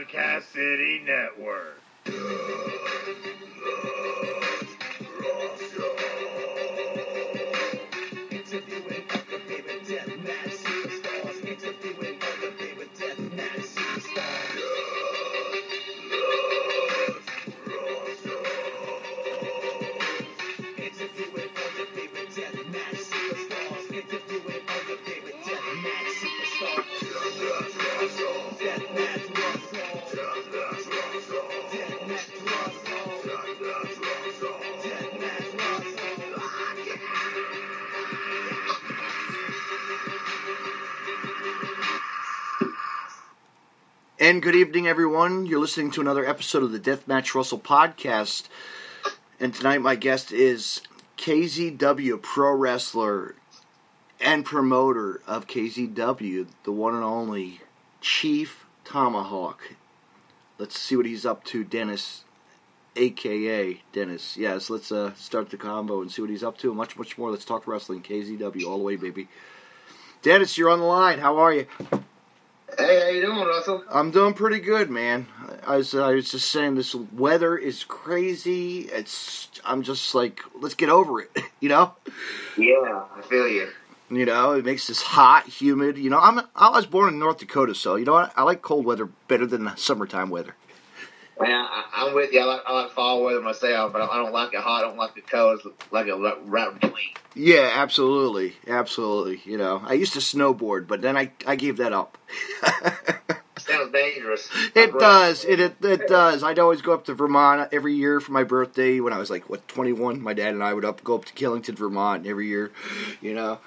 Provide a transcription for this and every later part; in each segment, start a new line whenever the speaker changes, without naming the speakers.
Podcast City Network. Interviewing other favorite deathmatch superstars. Interviewing other favorite deathmatch superstars. Interviewing other favorite deathmatch superstars. Interviewing other favorite deathmatch superstars. Deathmatch And good evening, everyone. You're listening to another episode of the Deathmatch Russell podcast. And tonight my guest is KZW pro wrestler and promoter of KZW, the one and only Chief Tomahawk. Let's see what he's up to, Dennis, a.k.a. Dennis. Yes, let's start the combo and see what he's up to. Much, much more. Let's talk wrestling. KZW all the way, baby. Dennis, you're on the line. How are you?
Hey, how you doing, Russell?
I'm doing pretty good, man. I was just saying, this weather is crazy. I'm just like, let's get over it, you know?
Yeah, I feel you.
You know, it makes this hot, humid. You know, I was born in North Dakota, so you know what? I like cold weather better than the summertime weather.
Man, I'm with you. I like fall weather myself, but I don't like it hot. I don't like it cold. It's like a right between.
Yeah, absolutely, absolutely. You know, I used to snowboard, but then I gave that up.
Sounds dangerous.
It does. It does. I'd always go up to Vermont every year for my birthday when I was like 21. My dad and I would go up to Killington, Vermont every year, you know,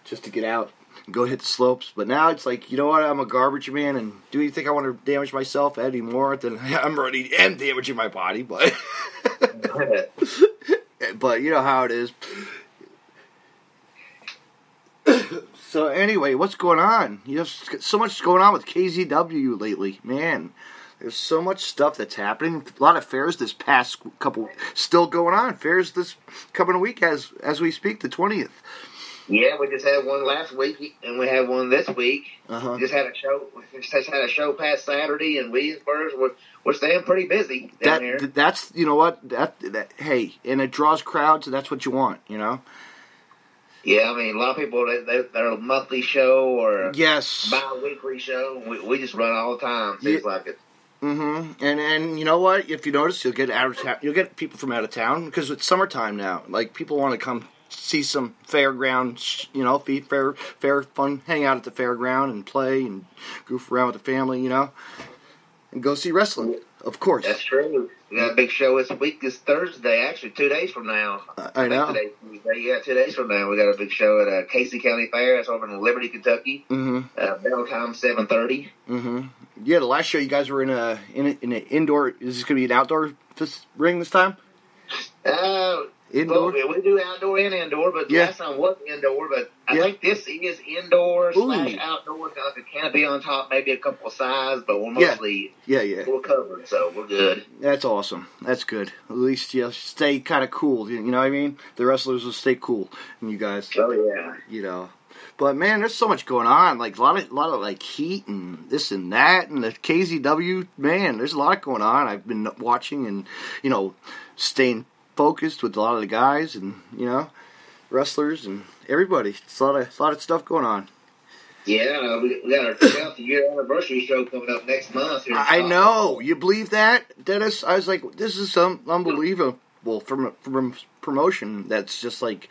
just to get out and go hit the slopes. But now it's like, you know what? I'm a garbage man, and do you think I want to damage myself any more than I'm already damaging my body? But but you know how it is. So anyway, what's going on? You have so much going on with KZW lately, man. There's so much stuff that's happening. A lot of fairs this past couple still going on. Fairs this coming week as we speak, the 20th.
Yeah, we just had one last week, and we had one this week.
Uh-huh.
We just had a show past Saturday in Williamsburg. We're staying pretty busy down here.
That's, you know what? That hey, and it draws crowds, and that's what you want, you know.
Yeah, I mean, a lot of people, they're a monthly show or
yes,
bi-weekly show. We just run all the time. Seems like it.
Mm-hmm. And you know what? If you notice, you'll get out of town. You'll get people from out of town because it's summertime now. Like, people want to come see some fairground, you know, fair fun, hang out at the fairground and play and goof around with the family, you know, and go see wrestling. Of course.
That's true. We got a big show this week, this Thursday, actually 2 days from now.
I know.
Today's Tuesday. Yeah, 2 days from now. We got a big show at Casey County Fair. That's over in Liberty, Kentucky.
Mm-hmm.
Bell time 7:30.
Mm-hmm. Yeah, the last show you guys were in an indoor. Is this going to be an outdoor ring this time? Indoor?
Well, we do outdoor and indoor, but last time was indoor. But I think this is indoor / outdoor. Got like a canopy on top, maybe a couple of sides, but we're mostly we're covered, so we're good.
That's awesome. That's good. At least you stay kind of cool. You know what I mean? The wrestlers will stay cool, and you guys.
Oh yeah.
You know. But man, there's so much going on. Like a lot of like heat and this and that, and the KZW. Man, there's a lot going on. I've been watching and staying focused with a lot of the guys and wrestlers and everybody. It's a lot of stuff going on.
Yeah, we got our 12th year anniversary show coming up next month. Here
I know. You believe that, Dennis? I was like, this is some unbelievable from promotion. That's just like,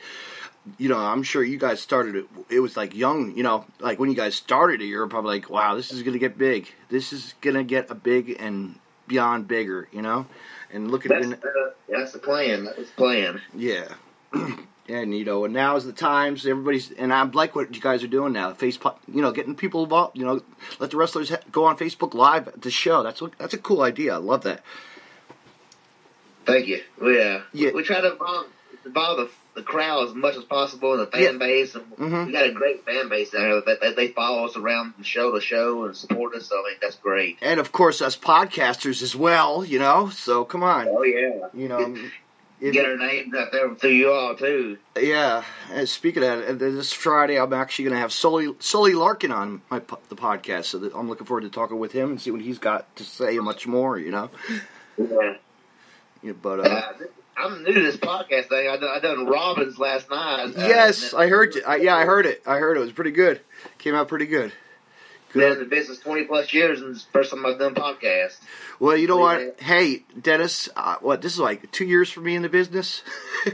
I'm sure you guys started it. It was like young, like when you guys started it, you were probably like, wow, this is gonna get big. This is gonna get a big and beyond bigger, And look at
that's the plan. That was the plan.
Yeah. And, and now is the times, and I like what you guys are doing now. Getting people involved, let the wrestlers go on Facebook Live at the show. That's a cool idea. I love that.
Thank you. We try to involve the crowd as much as possible and the fan base. And we got a great fan base down there. They follow us around from show to show and support us, so I think that's great.
And, of course, us podcasters as well, so come on.
Oh, yeah. Get our names out there through you all, too.
Yeah. And speaking of that, this Friday I'm actually going to have Sully Larkin on the podcast, so I'm looking forward to talking with him and see what he's got to say much more,
Yeah.
But
I'm new to this podcast thing. I done Robbins last night.
Yes, I heard you. I heard it. I heard it. It was pretty good. Came out pretty good.
Been in the business 20+ years, and it's the first time I've done podcast.
Well, you know what? Hey, Dennis, this is like 2 years for me in the business?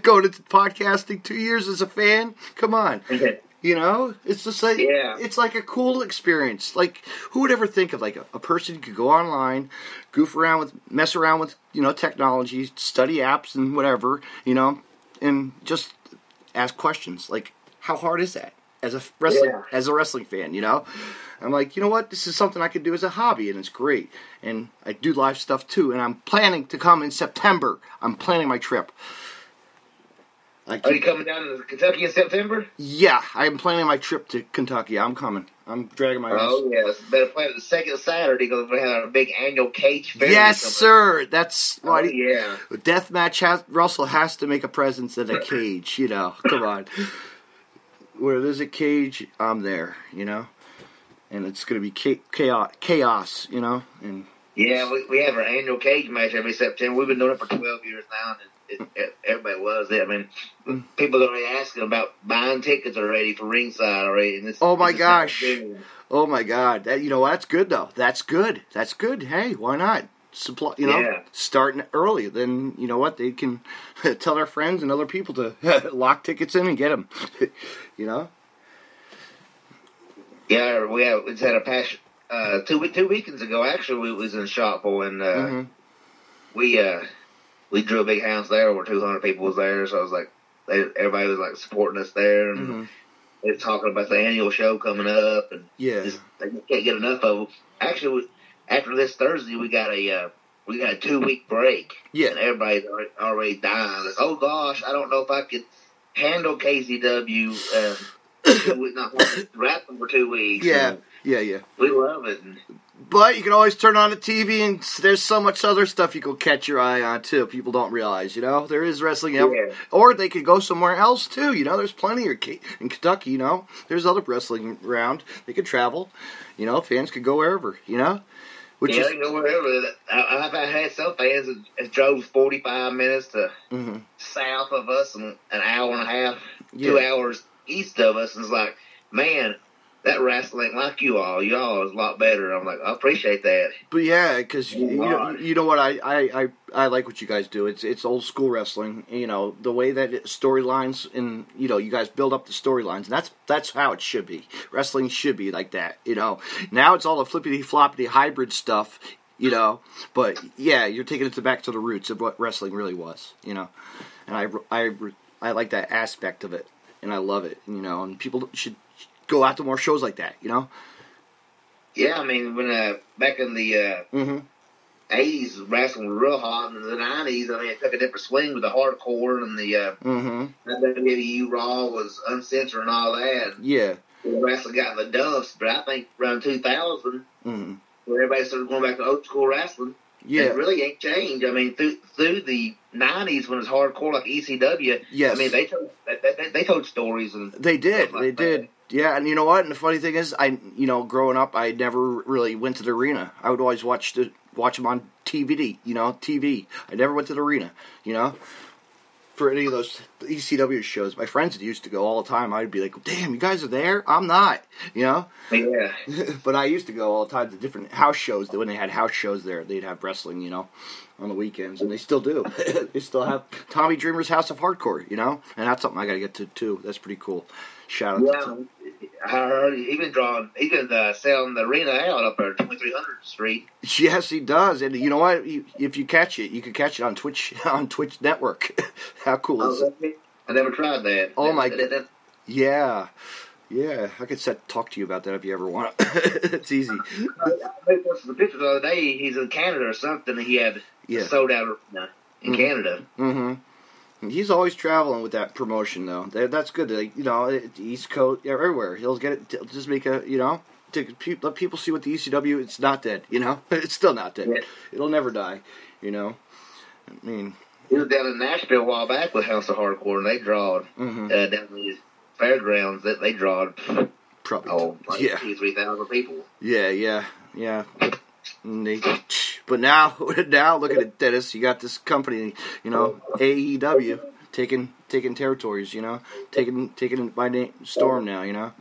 Going into podcasting, 2 years as a fan? Come on. It's just like, it's like a cool experience. Like, who would ever think of like a person who could go online, mess around with, technology, study apps and whatever, and just ask questions. Like, how hard is that as a wrestling fan, I'm like, you know what? This is something I could do as a hobby, and it's great. And I do live stuff, too. And I'm planning to come in September. I'm planning my trip.
Are you coming down to Kentucky in September?
Yeah, I'm planning my trip to Kentucky. I'm coming. I'm dragging my ass.
Oh, yes. Better plan it the second Saturday because we have our big annual cage fair.
Yes, sir. That's why.
Yeah.
Deathmatch Russell has to make a presence in a cage, Come on. Where there's a cage, I'm there, And it's going to be chaos, And
yeah, we have our annual cage match every September. We've been doing it for 12 years now, and everybody loves it. I mean, people are already asking about buying tickets already for ringside already. And
oh, my gosh. Oh, my God. That's good, though. That's good. That's good. Hey, why not? Supply, starting early. Then, you know what? They can tell their friends and other people to lock tickets in and get them,
Yeah, we just had a patch 2 weekends ago. Actually, we was in Shopville, and we drew a big house there. Over 200 people was there, so I was like, everybody was like supporting us there, and they were talking about the annual show coming up, and they just can't get enough of them. Actually, after this Thursday, we got a 2-week break.
Yeah,
and everybody's already dying. Like, oh gosh, I don't know if I could handle KZW. We're not rapping for 2 weeks.
Yeah.
We love it.
But you can always turn on the TV, and there's so much other stuff you can catch your eye on, too. People don't realize, There is wrestling. Or they could go somewhere else, too. There's plenty in Kentucky, There's other wrestling around. They could travel. Fans could go wherever,
They can go wherever. I've had some fans that drove 45 minutes to south of us and an hour and a half, 2 hours east of us, and it's like, man, that wrestling ain't like you all. Y'all is a lot better. I'm like, I appreciate that.
But yeah, because you know what, I like what you guys do. It's old school wrestling. The way that storylines and you guys build up the storylines, and that's how it should be. Wrestling should be like that. Now it's all the flippity floppity hybrid stuff. But yeah, you're taking it back to the roots of what wrestling really was. And I like that aspect of it. And I love it, and people should go out to more shows like that,
Yeah, I mean, when back in the 80s, wrestling was real hot, and in the 90s, I mean, it took a different swing with the hardcore, and the WWE Raw was uncensored and all that.
Yeah.
The wrestling got in the dumps, but I think around 2000, when everybody started going back to old school wrestling, it really ain't changed. I mean, through the 90s when it was hardcore like ECW, I mean, they told stories. And
they did. They did. Yeah, and you know what? And the funny thing is, growing up, I never really went to the arena. I would always watch them on TV, TV. I never went to the arena, for any of those ECW shows. My friends used to go all the time. I'd be like, damn, you guys are there? I'm not,
Yeah.
But I used to go all the time to different house shows. When they had house shows there, they'd have wrestling, on the weekends. And they still do. They still have Tommy Dreamer's House of Hardcore, And that's something I got to get to, too. That's pretty cool. Shout out to
I heard he's been selling the arena out up there, 2300 Street.
Yes, he does. And you know what? If you catch it, you can catch it on Twitch Network. How cool is it?
I never tried that.
Oh, my God. Yeah. Yeah, I could talk to you about that if you ever want. It's easy.
I posted the picture the other day. He's in Canada or something. He had sold out in Canada.
Mm-hmm. He's always traveling with that promotion, though. That's good. East Coast, everywhere. He'll get it. He'll just make a, to let people see what the ECW. It's not dead. It's still not dead. Yeah. It'll never die. I mean,
He was down in Nashville a while back with House of Hardcore, and they drawed down in these fairgrounds. That they drawed
probably
2,000-3,000 people.
Yeah. But now look at it, Dennis. You got this company, AEW taking territories, taking it by storm now,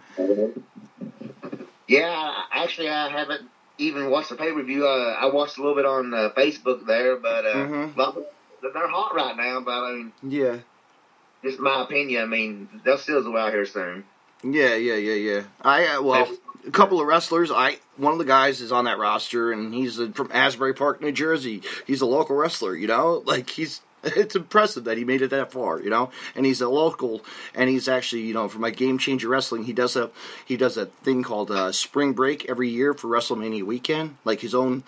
Yeah, actually, I haven't even watched the pay-per-view. I watched a little bit on Facebook there, but they're hot right now. But I mean,
yeah,
just my opinion. I mean, they'll still go out here soon.
Yeah. A couple of wrestlers. One of the guys is on that roster, and he's from Asbury Park, New Jersey. He's a local wrestler, It's impressive that he made it that far, And he's a local, and he's actually, for my Game Changer Wrestling, he does a thing called Spring Break every year for WrestleMania weekend, like his own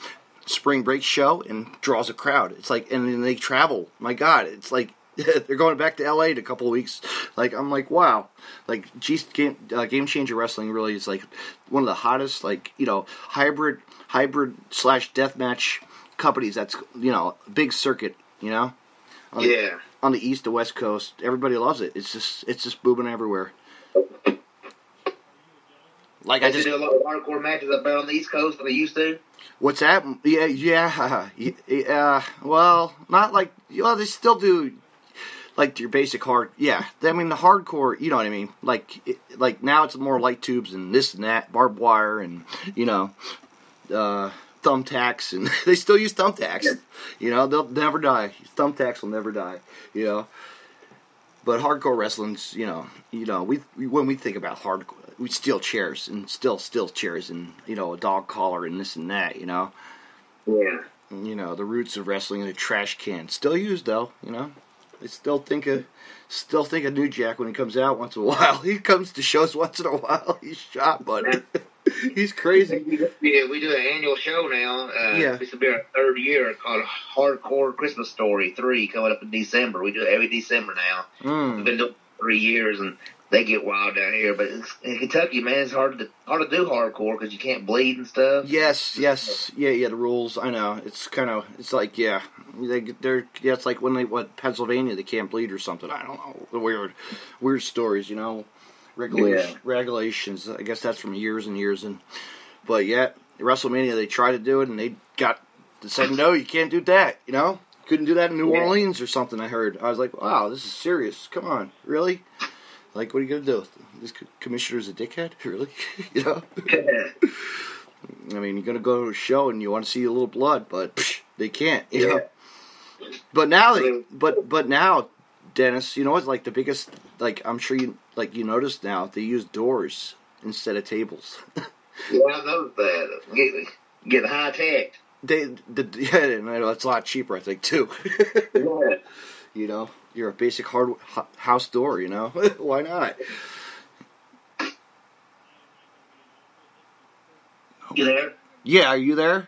Spring Break show, and draws a crowd. It's like, and then they travel. My God, it's like they're going back to LA in a couple of weeks. Like, I'm like, wow. Like, Game Changer Wrestling really is like one of the hottest, hybrid / deathmatch companies. That's big circuit, on the East to West Coast. Everybody loves it. It's just booming everywhere. Like, I just
do a lot of hardcore matches up there on the East Coast than they used to.
What's that? Yeah. Well, not like, they still do, like, your basic hard. Yeah, I mean, the hardcore. You know what I mean? Like now it's more light tubes and this and that, barbed wire and thumbtacks, and they still use thumbtacks. They'll never die. Thumbtacks will never die. But hardcore wrestling's, we when we think about hardcore, we steal chairs and still chairs and a dog collar and this and that.
Yeah.
The roots of wrestling in a trash can still used though. I still think of New Jack when he comes out once in a while. He comes to shows once in a while. He's shot, but he's crazy.
Yeah, we do an annual show now. This will be our third year, called Hardcore Christmas Story 3, coming up in December. We do it every December now. We've been doing it for 3 years, and they get wild down here. But in Kentucky, man, it's hard to do hardcore because you can't bleed and stuff.
Yes. Yeah, the rules. I know. It's like, it's like when Pennsylvania, they can't bleed or something. I don't know. The weird stories, regulations. I guess that's from years and years. But yet, WrestleMania, they tried to do it, and they said, no, you can't do that, Couldn't do that in New Orleans or something, I heard. I was like, wow, this is serious. Come on, really? Like, what are you going to do? This commissioner's a dickhead? Really? I mean, you're going to go to a show and you want to see a little blood, but they can't, But now, but now, Dennis, what's like the biggest, I'm sure you noticed now, they use doors instead of tables.
Yeah, I noticed that. Get high tech.
That's a lot cheaper, I think, too.
Yeah.
You're a basic house door, Why not?
You there?
Yeah, are you there?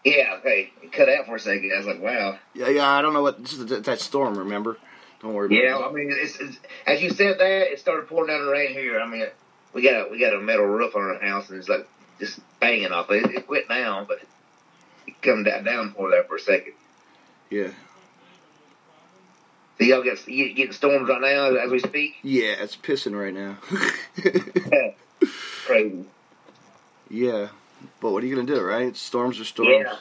Yeah, okay. It cut out for a second. I was like, wow.
Yeah, I don't know what... This is that storm, remember? Don't worry about it.
Yeah, I mean, it's, as you said that, it started pouring down the rain here. I mean, we got a metal roof on our house, and it's like just banging off. It quit now, but it come down for there for a second.
Yeah.
So y'all getting storms right now as we speak?
Yeah, it's pissing right now.
Crazy.
Yeah, but what are you gonna do, right? Storms are storms.
Yeah.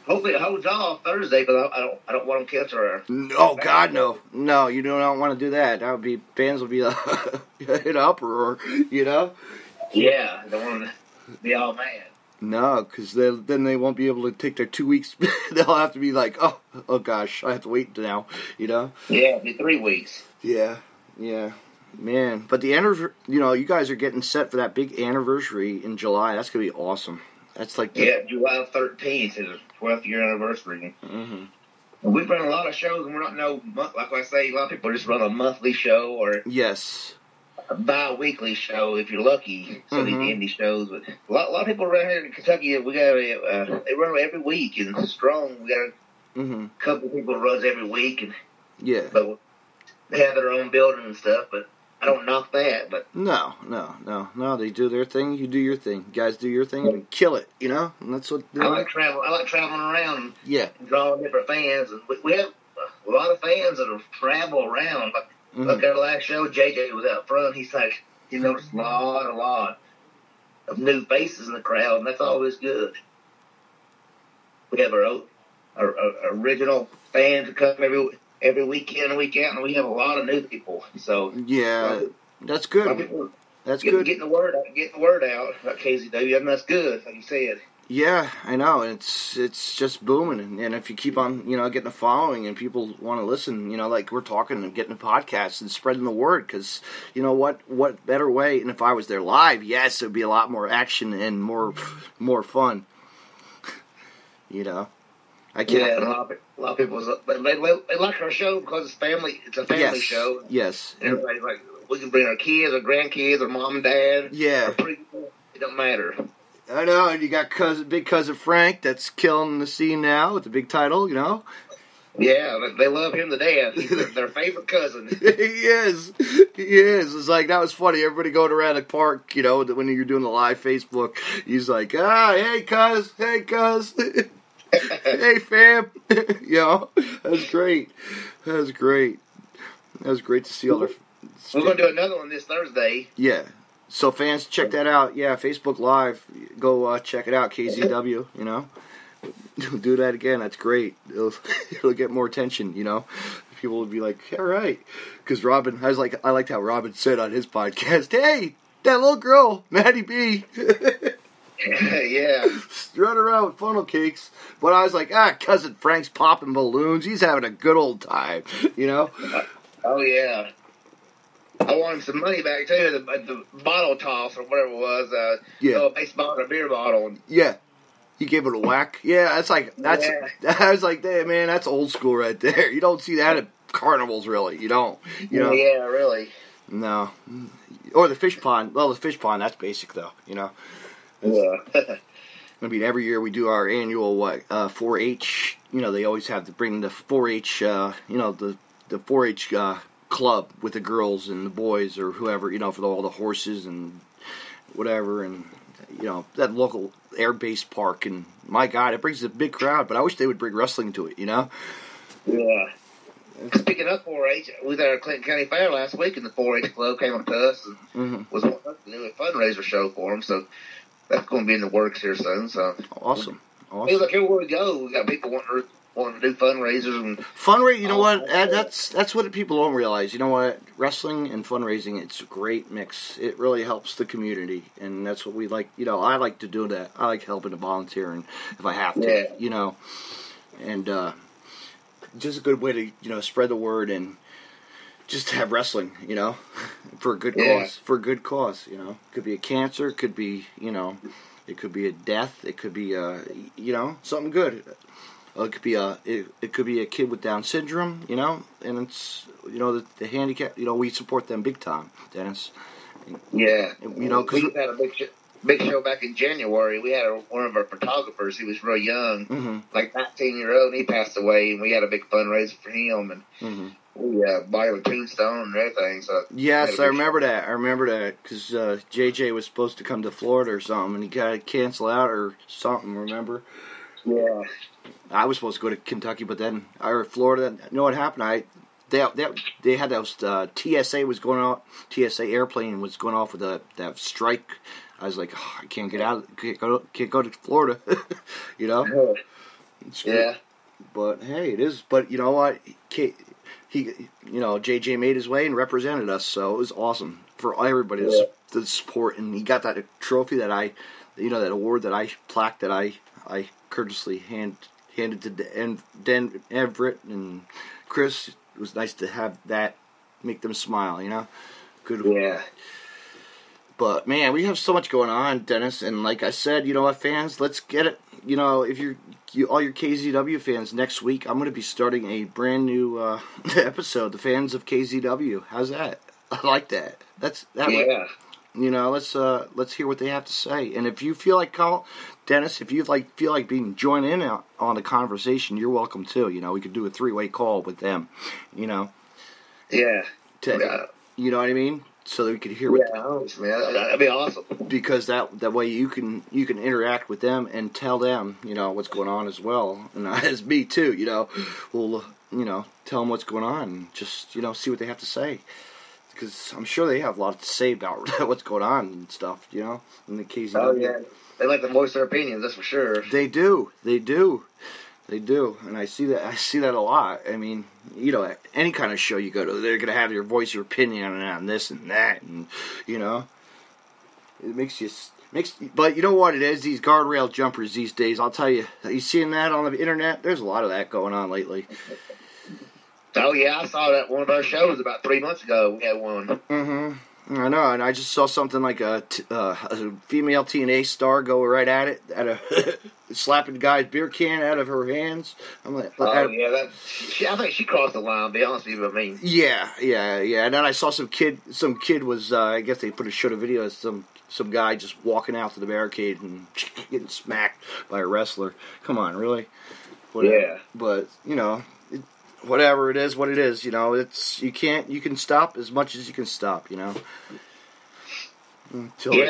Hopefully it holds off Thursday because I don't want them to catch her.
Oh God, no! No, you don't want to do that. That would be fans will be in uproar,
Yeah, I don't want to be all mad.
No, because then they won't be able to take their 2 weeks. They'll have to be like, oh gosh, I have to wait now,
Yeah, it'll be 3 weeks.
Yeah, man. But the anniversary, you guys are getting set for that big anniversary in July. That's gonna be awesome. That's like
July 13th is the 12th year anniversary. Mm-hmm. We've run a lot of shows, and we're not like I say, a lot of people just run a monthly show or a bi-weekly show if you're lucky. So these indie shows, but a lot of people around here in Kentucky, we got they run every week and strong. We got a couple of people runs every week, and but they have their own building and stuff. But I don't knock that. But
no, they do their thing. You do your thing. You guys do your thing and kill it. And that's what
I like traveling around.
And
drawing different fans, and we have a lot of fans that travel around. Like our last show, JJ was out front. He's like, he noticed a lot of new faces in the crowd, and that's always good. We have our original fans who come every weekend and week out, and we have a lot of new people. So
yeah, that's good. That's good.
Getting the word out about KZW, and that's good, like you said.
Yeah, I know. It's just booming, and if you keep on, getting a following and people want to listen, like we're talking and getting a podcast and spreading the word, because what better way? And if I was there live, yes, it would be a lot more action and more fun. I can't.
Yeah, a lot of people they like our show because it's family. It's a family show.
Yes,
and everybody's like, we can bring our kids, our grandkids, our mom and dad.
Yeah,
it don't matter.
I know, and you got big cousin Frank that's killing the scene now with the big title,
Yeah, they love him to death. He's their favorite cousin.
He is. It's like, that was funny. Everybody going around the park, when you're doing the live Facebook, he's like, hey, cuz. Hey, fam. That was great. That was great to see all their...
We're going to do another one this Thursday.
Yeah. So fans, check that out. Yeah, Facebook Live. Go check it out, KZW, Do that again. That's great. It'll get more attention, People will be like, all right. Because Robin, I liked how Robin said on his podcast, hey, that little girl, Maddie B.
Yeah.
Run around with funnel cakes. But I was like, cousin Frank's popping balloons. He's having a good old time,
Oh, yeah. I want him some money back, too, the bottle toss or whatever it was. A baseball or a beer bottle.
Yeah. He gave it a whack. Yeah, I was like, hey, man, that's old school right there. You don't see that at carnivals, really. You don't.
Yeah, really.
No. Or the fish pond. Well, the fish pond, that's basic, though,
Yeah.
I mean, every year we do our annual 4-H. They always have to bring the 4-H. The 4-H club with the girls and the boys or whoever. For all the horses and whatever, and that local air-based park. And my God, it brings a big crowd. But I wish they would bring wrestling to it.
Yeah. Speaking of 4-H, we was at our Clinton County Fair last week, and the 4-H club came up to us and was wanting us to do a fundraiser show for them. So that's going to be in the works here soon. So
awesome.
It was like everywhere we go, we got people wanting to do fundraisers and
fundraise. You know what? That's what people don't realize. You know what? Wrestling and fundraising, it's a great mix. It really helps the community, and that's what we like. I like to do that. I like helping to volunteer, and if I have to, and just a good way to spread the word and just have wrestling, for a good cause. For a good cause, could be a cancer, it could be it could be a death, it could be something good. It could be a kid with Down syndrome, and it's the handicap. We support them big time, Dennis.
Yeah, because we had a big show back in January. We had one of our photographers. He was real young, like 19-year-old, and he passed away. And we had a big fundraiser for him, and we bought him a tombstone and everything. So
yes, I remember that because JJ was supposed to come to Florida or something, and he got to cancel out or something. Remember?
Yeah.
I was supposed to go to Kentucky, but then Florida. You know what happened? They had those TSA was going out. TSA airplane was going off with that strike. I was like, I can't get out. Can't go to Florida.
Yeah.
But hey, it is. But you know what? He JJ made his way and represented us, so it was awesome for everybody to support. And he got that trophy that that award plaque that I courteously handed to Dan Everett and Chris. It was nice to have that make them smile, Good.
Yeah.
But man, we have so much going on, Dennis, and like I said, fans, let's get it. If all your KZW fans, next week I'm going to be starting a brand new episode, the fans of KZW. How's that? I like that.
Yeah.
Let's hear what they have to say. And if you feel like Dennis, if you feel like being joined in on the conversation, you're welcome too. We could do a 3-way call with them.
Yeah.
You know what I mean? So that we could hear what.
Yeah, that'd be awesome.
Because that way you can interact with them and tell them what's going on as well, and as me too. We'll tell them what's going on and just, see what they have to say. Because I'm sure they have a lot to say about what's going on and stuff, in the KZW.
Oh, yeah. They like to voice their opinions, that's for sure.
They do. And I see that a lot. I mean, any kind of show you go to, they're going to have your voice, your opinion on this and that. And, it makes you... But you know what it is? These guardrail jumpers these days, I'll tell you. You seeing that on the internet? There's a lot of that going on lately.
Oh, yeah, I saw that one of our shows about 3 months ago. We had one.
Mm-hmm. I know, and I just saw something like a female TNA star go right at it, slapping the guy's beer can out of her hands. I'm like,
I think she crossed the line, to be honest with you, I mean.
Yeah. And then I saw some kid was, I guess they showed a video of some guy just walking out to the barricade and getting smacked by a wrestler. Come on, really? Whatever.
Yeah.
But, whatever it is, what it is, you can stop as much as you can stop,
Yeah,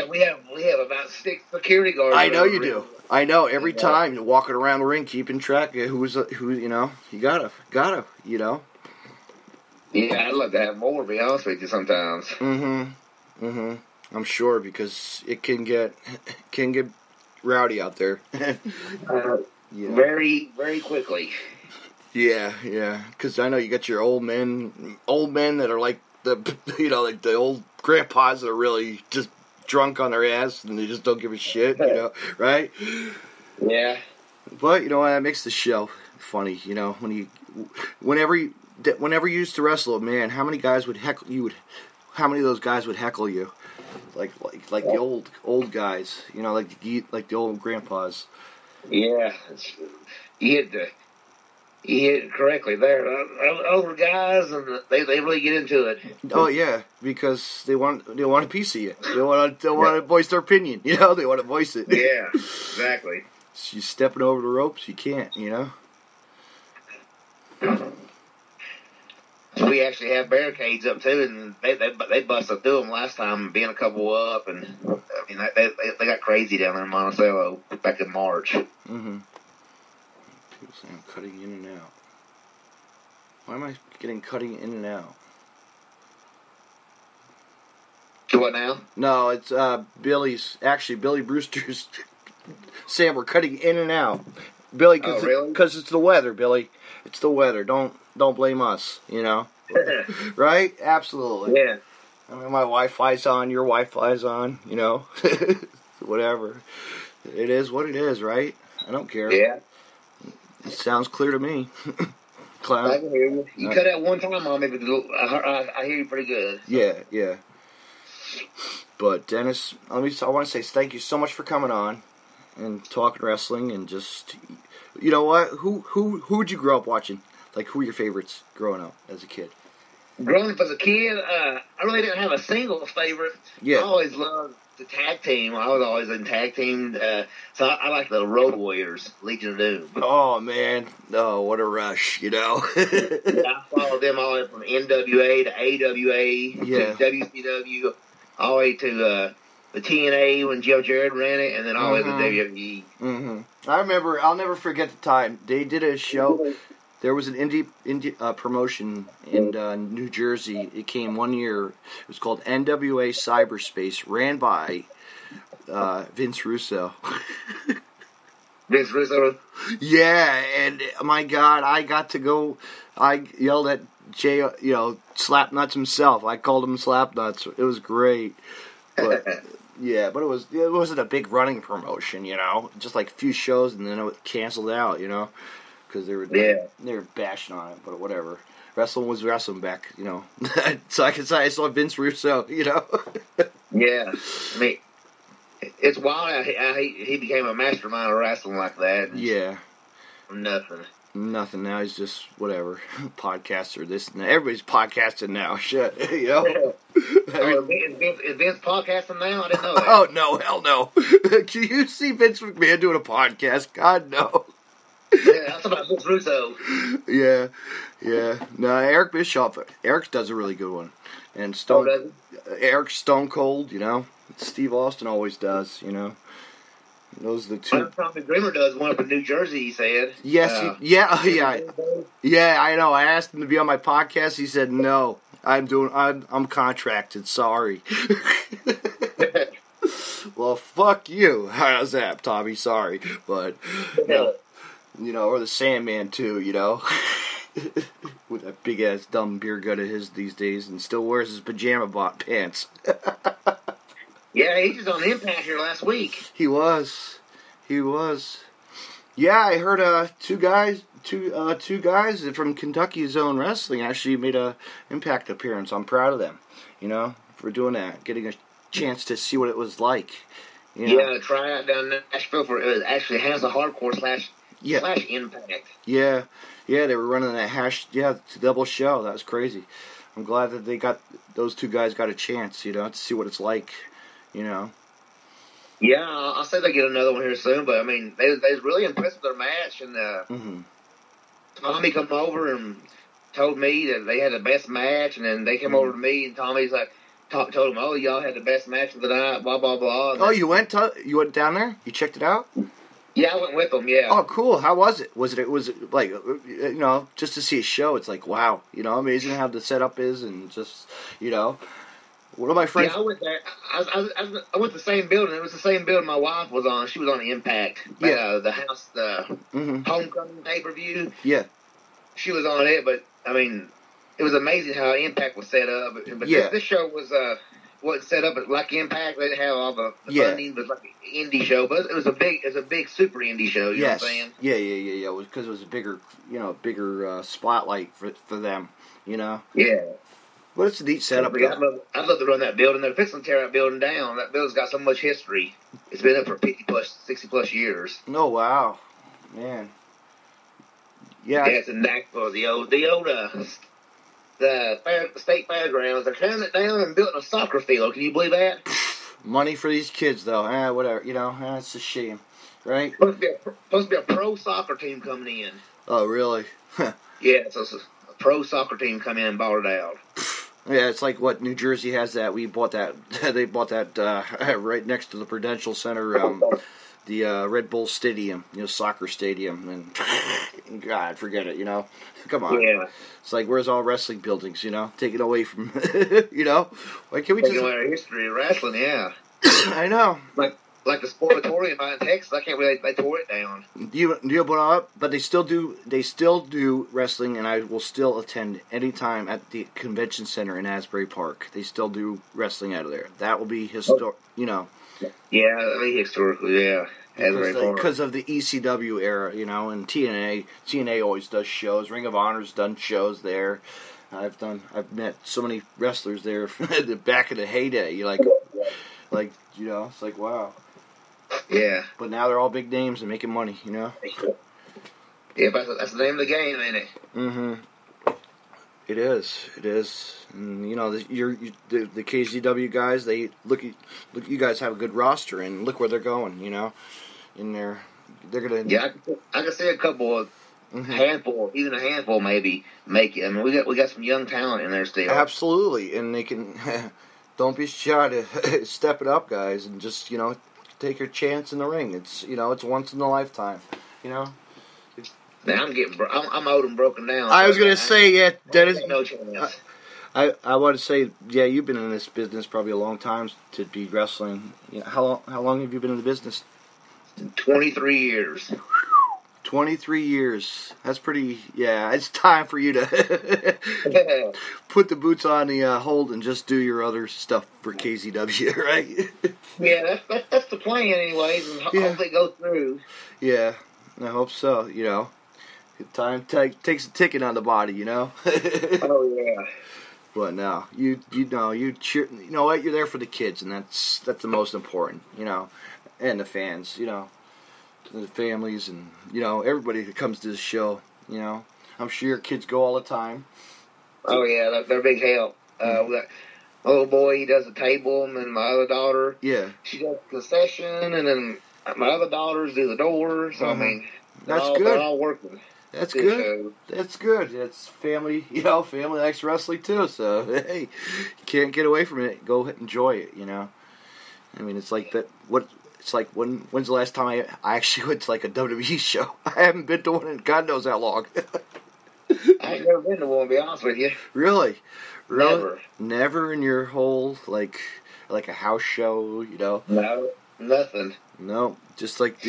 we have about 6 security guards.
I know you do. I know, every time you're walking around the ring, keeping track of who, you gotta.
Yeah, I'd love to have more, to be honest with you, sometimes.
Mm-hmm. I'm sure, because it can get rowdy out there.
Very, very quickly.
Yeah, because I know you got your old men that are like like the old grandpas that are really just drunk on their ass and they just don't give a shit, right?
Yeah.
But that makes the show funny, whenever you used to wrestle, man, how many guys would heckle you? How many of those guys would heckle you? Like the old guys, like the old grandpas.
Yeah, you hit it correctly there. Older guys, and they really get into it.
Oh yeah, because they want a piece of you. They want to voice their opinion. They want to voice it.
Yeah, exactly.
So you stepping over the ropes, you can't.
We actually have barricades up too, and they busted through them last time, being a couple up, and I mean they got crazy down there in Monticello back in March.
Mm-hmm. People say I'm cutting in and out. Why am I getting cutting in and out?
What now?
No, it's Billy Brewster's saying we're cutting in and out. Billy, because it's the weather, Billy. It's the weather. Don't blame us, Right? Absolutely.
Yeah.
I mean, my Wi-Fi's on, your Wi-Fi's on, Whatever. It is what it is, right? I don't care.
Yeah.
It sounds clear to me.
Clown. I can hear you. You cut out one time on me, but I hear you pretty good.
Yeah. But Dennis, I want to say thank you so much for coming on and talking wrestling and just, you know what? Who'd you grow up watching? Like, who were your favorites growing up as a kid?
Growing up as a kid, I really didn't have a single favorite.
Yeah.
I always loved the tag team. I was always in tag team. So I like the Road Warriors, Legion of Doom.
Oh, man. Oh, what a rush,
Yeah, I followed them all the way from NWA to AWA to WCW, all the way to the TNA when Joe Jarrett ran it, and then all the way to WWE.
Mm-hmm. I remember, I'll never forget the time. They did a show. There was an indie promotion in New Jersey. It came one year. It was called NWA Cyberspace, ran by Vince Russo.
Vince Russo?
Yeah, and my God, I got to go. I yelled at Jay, Slapnuts himself. I called him Slapnuts. It was great. But yeah, but it wasn't a big running promotion, just like a few shows, and then it canceled out, because they were bashing on it, but whatever. Wrestling was wrestling back, So I can say I saw Vince Russo,
Yeah, I mean, it's wild how he became a mastermind of wrestling like that.
Yeah.
Nothing.
Now he's just whatever podcaster. This and that. Everybody's podcasting now. Shit, I mean,
is Vince podcasting now? I didn't know that.
Oh no, hell no! Can you see Vince McMahon doing a podcast? God no.
Yeah, that's about Vince Russo.
Yeah. No, Eric Bischoff. Eric does a really good one, and Eric's Stone Cold. Steve Austin always does. Those are the two.
Tommy Dreamer does one up in New Jersey, he said.
Yes, yeah. I know. I asked him to be on my podcast. He said, no, I'm contracted. Sorry. Well, fuck you. How's that, Tommy? Sorry. But, or the Sandman, too, with that big-ass dumb beer gut of his these days, and still wears his pajama pants.
Yeah, he was on Impact here last week.
He was. Yeah, I heard two guys from Kentucky's Own Wrestling actually made a Impact appearance. I'm proud of them, for doing that, getting a chance to see what it was like.
Yeah, try out down in Nashville for it actually has a hardcore slash Impact.
Yeah, they were running that double show. That was crazy. I'm glad that those two guys got a chance, to see what it's like,
Yeah, I'll say they get another one here soon, but I mean, they was really impressed with their match, and Tommy come over and told me that they had the best match, and then they came over to me, and Tommy's like, told them, oh, y'all had the best match of the night, blah, blah, blah.
And you went down there? You checked it out?
Yeah, I went with them, yeah.
Oh, cool. How was it? Was it like, just to see a show, it's like, wow, amazing how the setup is, and just, one of my friends...
Yeah, I went there. I went to the same building. It was the same building my wife was on. She was on Impact.
Yeah.
The house, the Homecoming pay-per-view.
Yeah.
She was on it, but, I mean, it was amazing how Impact was set up. But this show wasn't set up like Impact. They didn't have all the funding, but it was like an indie show. But it was a big super indie show, you know what I'm saying?
Yeah. Because it was a bigger spotlight for them,
Yeah.
But it's a neat setup.
I'd love to run that building. They're fixing to tear that building down. That building's got so much history. It's been up for 60 plus years.
Oh, wow. Man. Yeah.
Yeah, it's in Nashville. The state fairgrounds. They're tearing it down and building a soccer field. Can you believe that?
Money for these kids, though. Whatever. It's a shame. Right?
Supposed to be a pro soccer team coming in.
Oh, really?
Yeah, so it's a pro soccer team come in and bought it out.
Yeah, it's like what New Jersey has that. We bought that. They bought that right next to the Prudential Center, the Red Bull Stadium, soccer stadium, and God, forget it. Come on.
Yeah.
It's like, where's all wrestling buildings? Taken away from, Why can't we
taking away our history of wrestling? Yeah.
I know.
Like the Sportatorium out in Texas, I can't believe they tore it down.
But they still do wrestling, and I will still attend anytime at the convention center in Asbury Park. They still do wrestling out of there. That will be historic,
Yeah, that'll be historical, yeah.
Because of the ECW era, and TNA always does shows. Ring of Honor's done shows there. I've met so many wrestlers there back in the heyday. It's like, wow.
Yeah.
But now they're all big names and making money,
Yeah, but that's the name of the game, ain't it?
Mm-hmm. It is. And, the KZW guys, they look, you guys have a good roster, and look where they're going, And they're going to...
Yeah, I can see a couple of even a handful maybe make it. I mean, we got some young talent in there still.
Absolutely, and they can... Don't be shy to step it up, guys, and just, take your chance in the ring. It's, it's once in a lifetime,
Now I'm old and broken down.
I was gonna say, yeah, Dennis.
No chance.
I want to say, yeah, you've been in this business probably a long time to be wrestling. How long have you been in the business?
23 years.
23 years. That's pretty. Yeah, it's time for you to put the boots on the hold and just do your other stuff for KZW, right?
Yeah, that's the plan, anyways, and hope they go through.
Yeah, I hope so. Time takes a ticking on the body.
Oh yeah.
But no, you cheer. You know what? You're there for the kids, and that's the most important. And the fans. The families, and everybody that comes to the show. I'm sure your kids go all the time.
Oh yeah, they're a big help. We got my little boy, he does the table, and then my other daughter, she does the concession, and then my other daughters do the doors. So I mean,
that's good.
They're all working.
That's good. Show. That's good. It's family. Family likes wrestling too. So hey, you can't get away from it. Go enjoy it. I mean, it's like that. It's like, when's the last time I actually went to like a WWE show? I haven't been to one in God knows how long.
I ain't never been to one, to be honest with you.
Really?
Never.
Never in your whole, like a house show, you know?
No, nothing.
No, just like...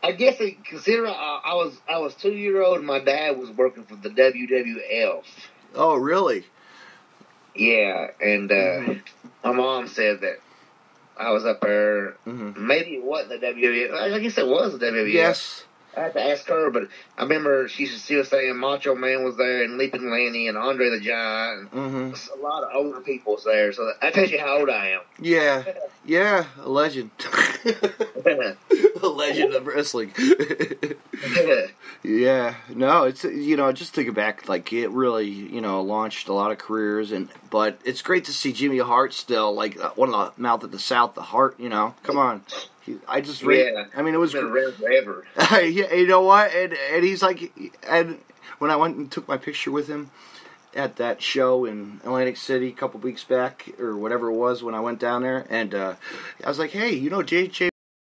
I guess consider I was 2-year-old and my dad was working for the WWF.
Oh, really?
Yeah, and my mom said that I was up there. Mm-hmm. Maybe it wasn't the WWF. I guess it was the WWF.
Yes.
I had to ask her, but I remember she was saying Macho Man was there, and Leaping Lanny, and Andre the Giant. A lot of older people was there, so that tells you how old I am.
Yeah, yeah, a legend. A legend of wrestling. Yeah, no, it's, you know, just thinking back, like, it really, you know, launched a lot of careers, but it's great to see Jimmy Hart still, like, one of the Mouth of the South, the Hart, you know, come on. I just read. Yeah, I mean, it was
been around forever.
Yeah, you know what? And he's like, and when I went and took my picture with him at that show in Atlantic City a couple weeks back, or whatever it was when I went down there, and I was like, hey, you know, J.J.